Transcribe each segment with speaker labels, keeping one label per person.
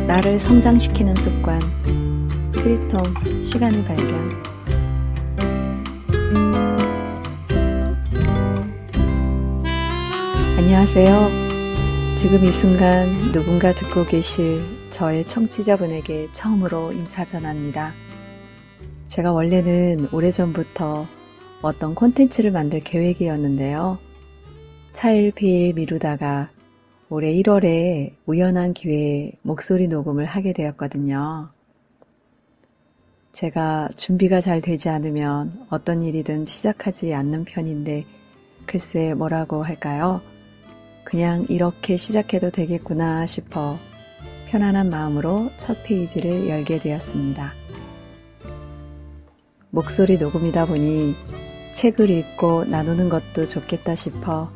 Speaker 1: 나를 성장시키는 습관, 필통 시간의 발견. 안녕하세요. 지금 이 순간 누군가 듣고 계실 저의 청취자분에게 처음으로 인사 전합니다. 제가 원래는 오래전부터 어떤 콘텐츠를 만들 계획이었는데요. 차일피일 미루다가 올해 1월에 우연한 기회에 목소리 녹음을 하게 되었거든요. 제가 준비가 잘 되지 않으면 어떤 일이든 시작하지 않는 편인데 글쎄 뭐라고 할까요? 그냥 이렇게 시작해도 되겠구나 싶어 편안한 마음으로 첫 페이지를 열게 되었습니다. 목소리 녹음이다 보니 책을 읽고 나누는 것도 좋겠다 싶어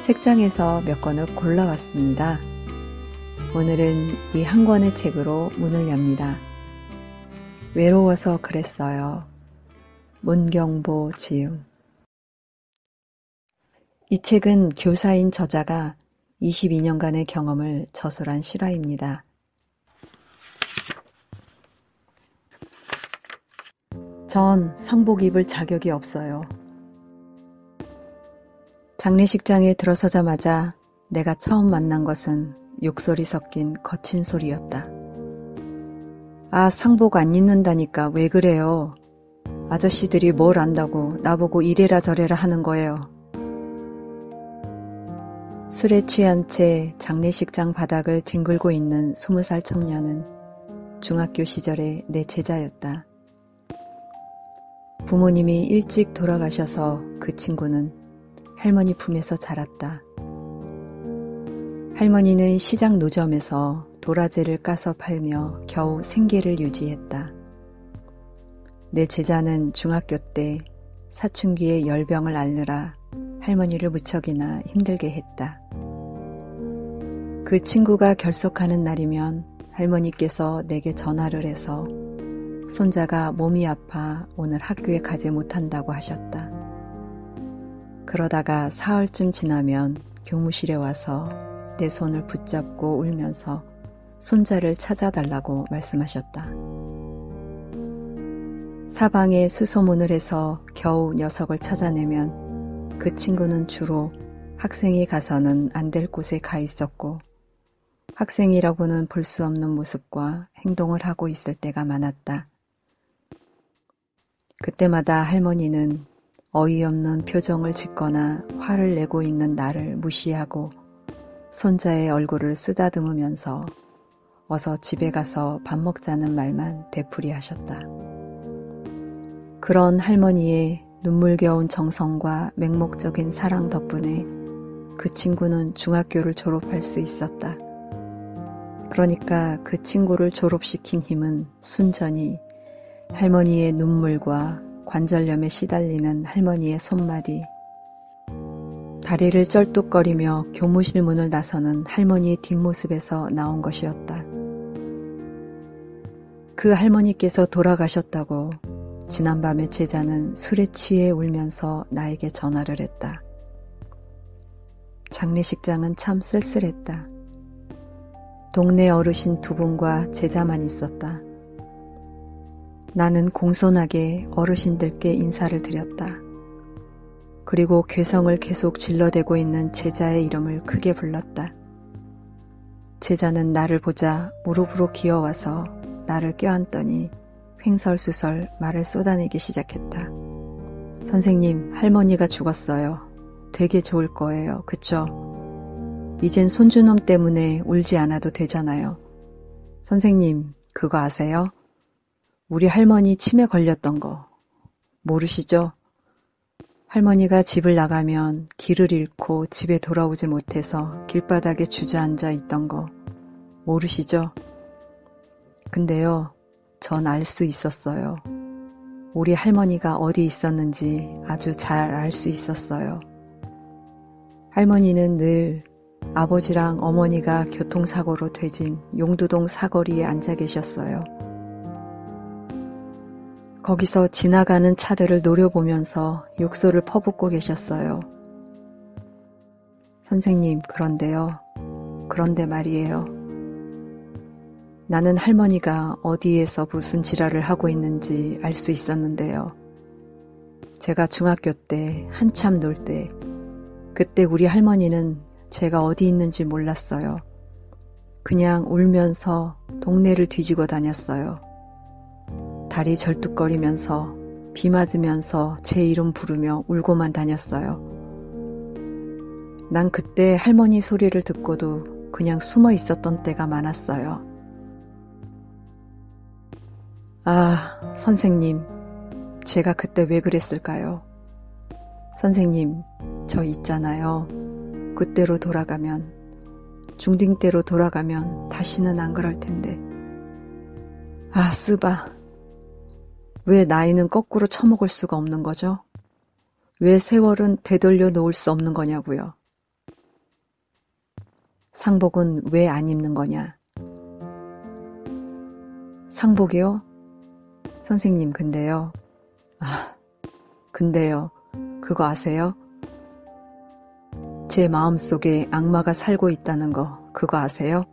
Speaker 1: 책장에서 몇 권을 골라왔습니다. 오늘은 이 한 권의 책으로 문을 엽니다. 외로워서 그랬어요. 문경보 지음. 이 책은 교사인 저자가 22년간의 경험을 저술한 실화입니다. 전 상복 입을 자격이 없어요. 장례식장에 들어서자마자 내가 처음 만난 것은 욕설이 섞인 거친 소리였다. 아, 상복 안 입는다니까 왜 그래요? 아저씨들이 뭘 안다고 나보고 이래라 저래라 하는 거예요. 술에 취한 채 장례식장 바닥을 뒹굴고 있는 20살 청년은 중학교 시절의 내 제자였다. 부모님이 일찍 돌아가셔서 그 친구는 할머니 품에서 자랐다. 할머니는 시장 노점에서 도라지를 까서 팔며 겨우 생계를 유지했다. 내 제자는 중학교 때 사춘기에 열병을 앓느라 할머니를 무척이나 힘들게 했다. 그 친구가 결석하는 날이면 할머니께서 내게 전화를 해서 손자가 몸이 아파 오늘 학교에 가지 못한다고 하셨다. 그러다가 사흘쯤 지나면 교무실에 와서 내 손을 붙잡고 울면서 손자를 찾아달라고 말씀하셨다. 사방에 수소문을 해서 겨우 녀석을 찾아내면 그 친구는 주로 학생이 가서는 안 될 곳에 가 있었고 학생이라고는 볼 수 없는 모습과 행동을 하고 있을 때가 많았다. 그때마다 할머니는 어이없는 표정을 짓거나 화를 내고 있는 나를 무시하고 손자의 얼굴을 쓰다듬으면서 어서 집에 가서 밥 먹자는 말만 되풀이하셨다. 그런 할머니의 눈물겨운 정성과 맹목적인 사랑 덕분에 그 친구는 중학교를 졸업할 수 있었다. 그러니까 그 친구를 졸업시킨 힘은 순전히 할머니의 눈물과 관절염에 시달리는 할머니의 손마디, 다리를 쩔뚝거리며 교무실 문을 나서는 할머니의 뒷모습에서 나온 것이었다. 그 할머니께서 돌아가셨다고 지난밤에 제자는 술에 취해 울면서 나에게 전화를 했다. 장례식장은 참 쓸쓸했다. 동네 어르신 2분과 제자만 있었다. 나는 공손하게 어르신들께 인사를 드렸다. 그리고 괴성을 계속 질러대고 있는 제자의 이름을 크게 불렀다. 제자는 나를 보자 무릎으로 기어와서 나를 껴안더니 횡설수설 말을 쏟아내기 시작했다. 선생님, 할머니가 죽었어요. 되게 좋을 거예요. 그쵸? 이젠 손주놈 때문에 울지 않아도 되잖아요. 선생님, 그거 아세요? 우리 할머니 치매 걸렸던 거 모르시죠? 할머니가 집을 나가면 길을 잃고 집에 돌아오지 못해서 길바닥에 주저앉아 있던 거 모르시죠? 근데요, 전 알 수 있었어요. 우리 할머니가 어디 있었는지 아주 잘 알 수 있었어요. 할머니는 늘 아버지랑 어머니가 교통사고로 되진 용두동 사거리에 앉아 계셨어요. 거기서 지나가는 차들을 노려보면서 욕설을 퍼붓고 계셨어요. 선생님, 그런데요. 그런데 말이에요. 나는 할머니가 어디에서 무슨 지랄을 하고 있는지 알 수 있었는데요. 제가 중학교 때 한참 놀 때, 그때 우리 할머니는 제가 어디 있는지 몰랐어요. 그냥 울면서 동네를 뒤지고 다녔어요. 다리 절뚝거리면서 비 맞으면서 제 이름 부르며 울고만 다녔어요. 난 그때 할머니 소리를 듣고도 그냥 숨어 있었던 때가 많았어요. 아, 선생님, 제가 그때 왜 그랬을까요? 선생님, 저 있잖아요. 그때로 돌아가면, 중딩 때로 돌아가면 다시는 안 그럴 텐데. 아, 쓰바. 왜 나이는 거꾸로 처먹을 수가 없는 거죠? 왜 세월은 되돌려 놓을 수 없는 거냐고요? 상복은 왜 안 입는 거냐? 상복이요? 선생님, 근데요. 근데요. 그거 아세요? 제 마음속에 악마가 살고 있다는 거, 그거 아세요?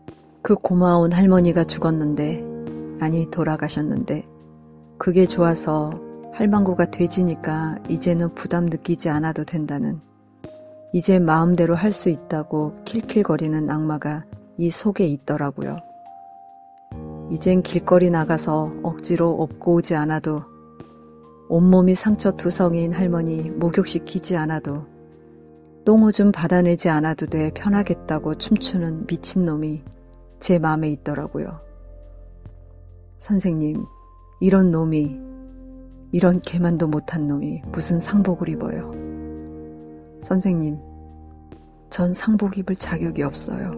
Speaker 1: 그 고마운 할머니가 죽었는데, 아니, 돌아가셨는데, 그게 좋아서 할망구가 돼지니까 이제는 부담 느끼지 않아도 된다는, 이제 마음대로 할 수 있다고 킬킬거리는 악마가 이 속에 있더라고요. 이젠 길거리 나가서 억지로 업고 오지 않아도, 온몸이 상처 투성이인 할머니 목욕시키지 않아도, 똥오줌 받아내지 않아도 돼 편하겠다고 춤추는 미친놈이 제 마음에 있더라고요. 선생님, 이런 놈이, 이런 개만도 못한 놈이 무슨 상복을 입어요. 선생님, 전 상복 입을 자격이 없어요.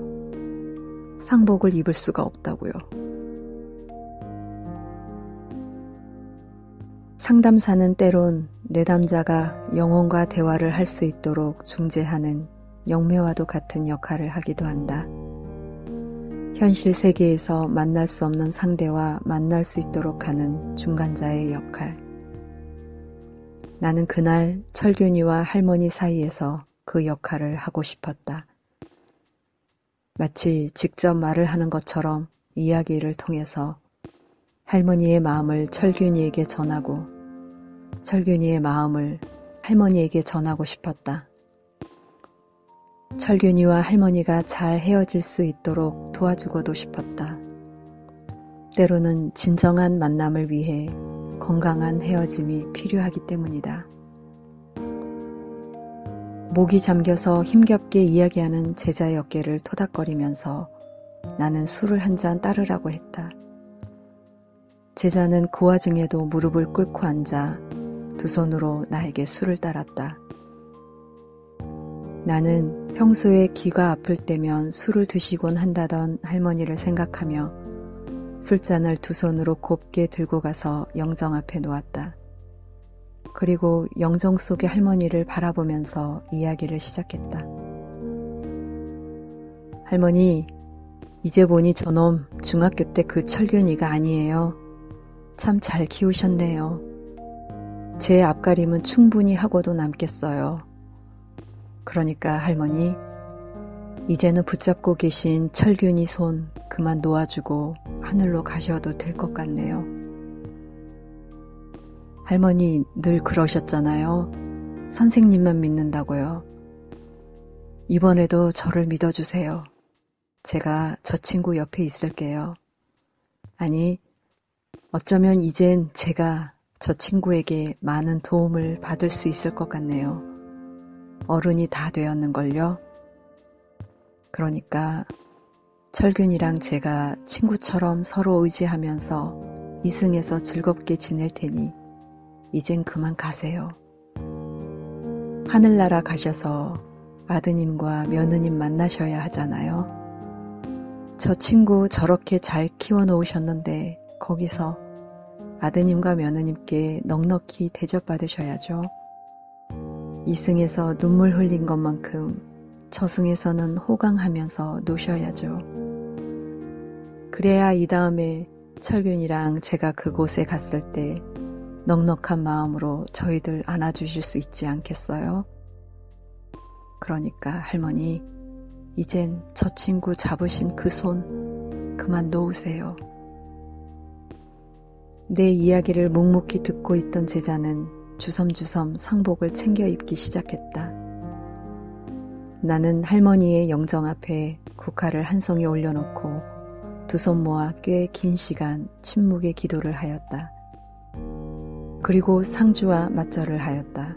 Speaker 1: 상복을 입을 수가 없다고요. 상담사는 때론 내담자가 영혼과 대화를 할 수 있도록 중재하는 영매와도 같은 역할을 하기도 한다. 현실 세계에서 만날 수 없는 상대와 만날 수 있도록 하는 중간자의 역할. 나는 그날 철균이와 할머니 사이에서 그 역할을 하고 싶었다. 마치 직접 말을 하는 것처럼 이야기를 통해서 할머니의 마음을 철균이에게 전하고 철균이의 마음을 할머니에게 전하고 싶었다. 철균이와 할머니가 잘 헤어질 수 있도록 도와주고도 싶었다. 때로는 진정한 만남을 위해 건강한 헤어짐이 필요하기 때문이다. 목이 잠겨서 힘겹게 이야기하는 제자의 어깨를 토닥거리면서 나는 술을 한 잔 따르라고 했다. 제자는 그 와중에도 무릎을 꿇고 앉아 두 손으로 나에게 술을 따랐다. 나는 평소에 귀가 아플 때면 술을 드시곤 한다던 할머니를 생각하며 술잔을 두 손으로 곱게 들고 가서 영정 앞에 놓았다. 그리고 영정 속의 할머니를 바라보면서 이야기를 시작했다. 할머니, 이제 보니 저놈 중학교 때 그 철균이가 아니에요. 참 잘 키우셨네요. 제 앞가림은 충분히 하고도 남겠어요. 그러니까 할머니, 이제는 붙잡고 계신 철균이 손 그만 놓아주고 하늘로 가셔도 될 것 같네요. 할머니 늘 그러셨잖아요. 선생님만 믿는다고요. 이번에도 저를 믿어주세요. 제가 저 친구 옆에 있을게요. 아니, 어쩌면 이젠 제가 저 친구에게 많은 도움을 받을 수 있을 것 같네요. 어른이 다 되었는걸요. 그러니까 철균이랑 제가 친구처럼 서로 의지하면서 이승에서 즐겁게 지낼 테니 이젠 그만 가세요. 하늘나라 가셔서 아드님과 며느님 만나셔야 하잖아요. 저 친구 저렇게 잘 키워놓으셨는데 거기서 아드님과 며느님께 넉넉히 대접받으셔야죠. 이승에서 눈물 흘린 것만큼 저승에서는 호강하면서 노셔야죠. 그래야 이 다음에 철균이랑 제가 그곳에 갔을 때 넉넉한 마음으로 저희들 안아주실 수 있지 않겠어요? 그러니까 할머니, 이젠 저 친구 잡으신 그 손 그만 놓으세요. 내 이야기를 묵묵히 듣고 있던 제자는 주섬주섬 상복을 챙겨 입기 시작했다. 나는 할머니의 영정 앞에 국화를 한 송이 올려놓고 두 손 모아 꽤 긴 시간 침묵의 기도를 하였다. 그리고 상주와 맞절을 하였다.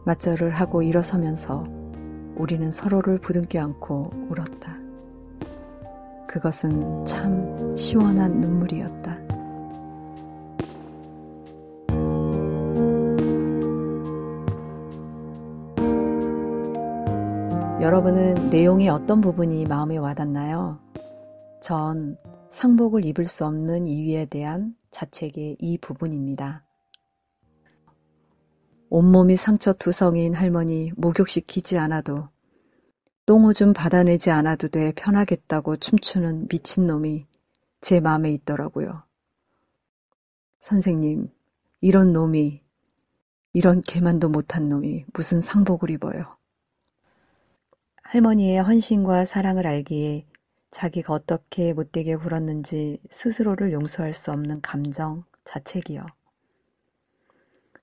Speaker 1: 맞절을 하고 일어서면서 우리는 서로를 부둥켜 안고 울었다. 그것은 참 시원한 눈물이었다. 여러분은 내용의 어떤 부분이 마음에 와닿나요? 전 상복을 입을 수 없는 이유에 대한 자책의 이 부분입니다. 온몸이 상처투성이인 할머니 목욕시키지 않아도 똥오줌 받아내지 않아도 돼 편하겠다고 춤추는 미친놈이 제 마음에 있더라고요. 선생님, 이런 놈이, 이런 개만도 못한 놈이 무슨 상복을 입어요. 할머니의 헌신과 사랑을 알기에 자기가 어떻게 못되게 굴었는지 스스로를 용서할 수 없는 감정, 자책이요.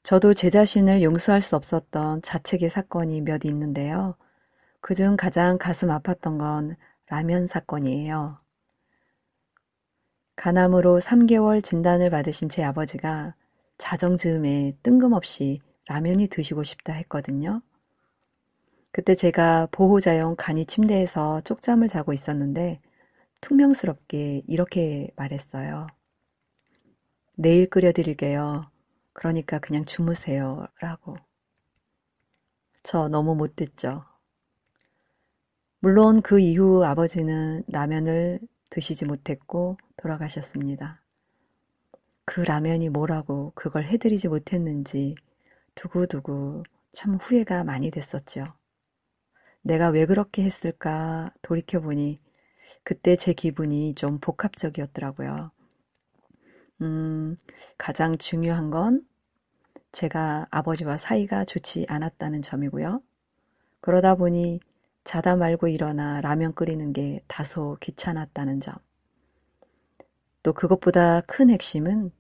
Speaker 1: 저도 제 자신을 용서할 수 없었던 자책의 사건이 몇 있는데요. 그중 가장 가슴 아팠던 건 라면 사건이에요. 간암으로 3개월 진단을 받으신 제 아버지가 자정즈음에 뜬금없이 라면이 드시고 싶다 했거든요. 그때 제가 보호자용 간이 침대에서 쪽잠을 자고 있었는데 퉁명스럽게 이렇게 말했어요. 내일 끓여드릴게요. 그러니까 그냥 주무세요. 라고. 저 너무 못됐죠. 물론 그 이후 아버지는 라면을 드시지 못했고 돌아가셨습니다. 그 라면이 뭐라고 그걸 해드리지 못했는지 두고두고 참 후회가 많이 됐었죠. 내가 왜 그렇게 했을까 돌이켜보니 그때 제 기분이 좀 복합적이었더라고요. 가장 중요한 건 제가 아버지와 사이가 좋지 않았다는 점이고요. 그러다 보니 자다 말고 일어나 라면 끓이는 게 다소 귀찮았다는 점. 또 그것보다 큰 핵심은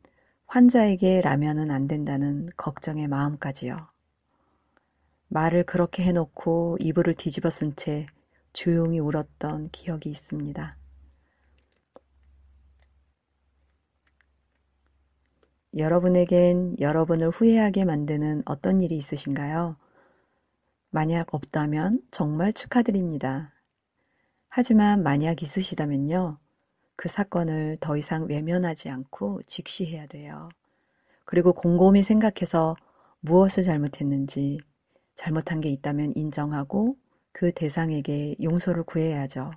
Speaker 1: 환자에게 라면은 안 된다는 걱정의 마음까지요. 말을 그렇게 해놓고 이불을 뒤집어 쓴 채 조용히 울었던 기억이 있습니다. 여러분에겐 여러분을 후회하게 만드는 어떤 일이 있으신가요? 만약 없다면 정말 축하드립니다. 하지만 만약 있으시다면요. 그 사건을 더 이상 외면하지 않고 직시해야 돼요. 그리고 곰곰이 생각해서 무엇을 잘못했는지, 잘못한 게 있다면 인정하고 그 대상에게 용서를 구해야죠.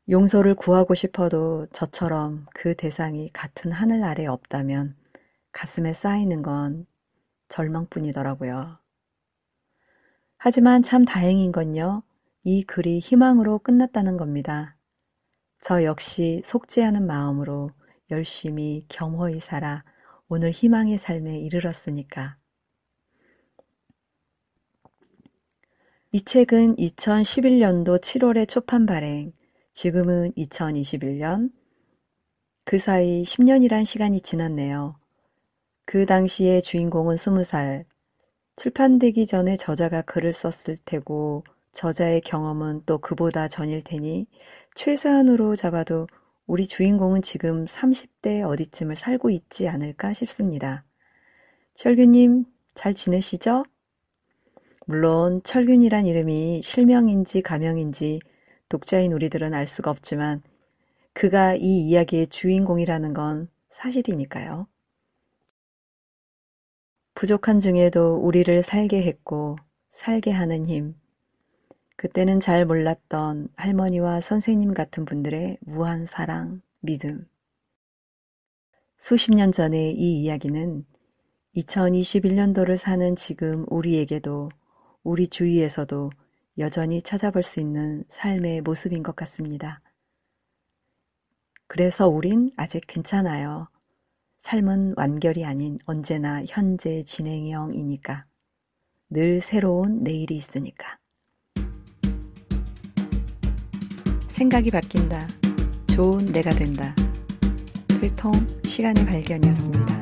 Speaker 1: 용서를 구하고 싶어도 저처럼 그 대상이 같은 하늘 아래 없다면 가슴에 쌓이는 건 절망뿐이더라고요. 하지만 참 다행인 건요. 이 글이 희망으로 끝났다는 겁니다. 저 역시 속죄하는 마음으로 열심히 겸허히 살아 오늘 희망의 삶에 이르렀으니까. 이 책은 2011년도 7월에 초판 발행, 지금은 2021년, 그 사이 10년이란 시간이 지났네요. 그 당시에 주인공은 20살, 출판되기 전에 저자가 글을 썼을 테고 저자의 경험은 또 그보다 전일 테니 최소한으로 잡아도 우리 주인공은 지금 30대 어디쯤을 살고 있지 않을까 싶습니다. 철균님 잘 지내시죠? 물론 철균이란 이름이 실명인지 가명인지 독자인 우리들은 알 수가 없지만 그가 이 이야기의 주인공이라는 건 사실이니까요. 부족한 중에도 우리를 살게 했고 살게 하는 힘. 그때는 잘 몰랐던 할머니와 선생님 같은 분들의 무한 사랑, 믿음. 수십 년 전의 이 이야기는 2021년도를 사는 지금 우리에게도 우리 주위에서도 여전히 찾아볼 수 있는 삶의 모습인 것 같습니다. 그래서 우린 아직 괜찮아요. 삶은 완결이 아닌 언제나 현재 진행형이니까. 늘 새로운 내일이 있으니까. 생각이 바뀐다. 좋은 내가 된다. 필통 시간의 발견이었습니다.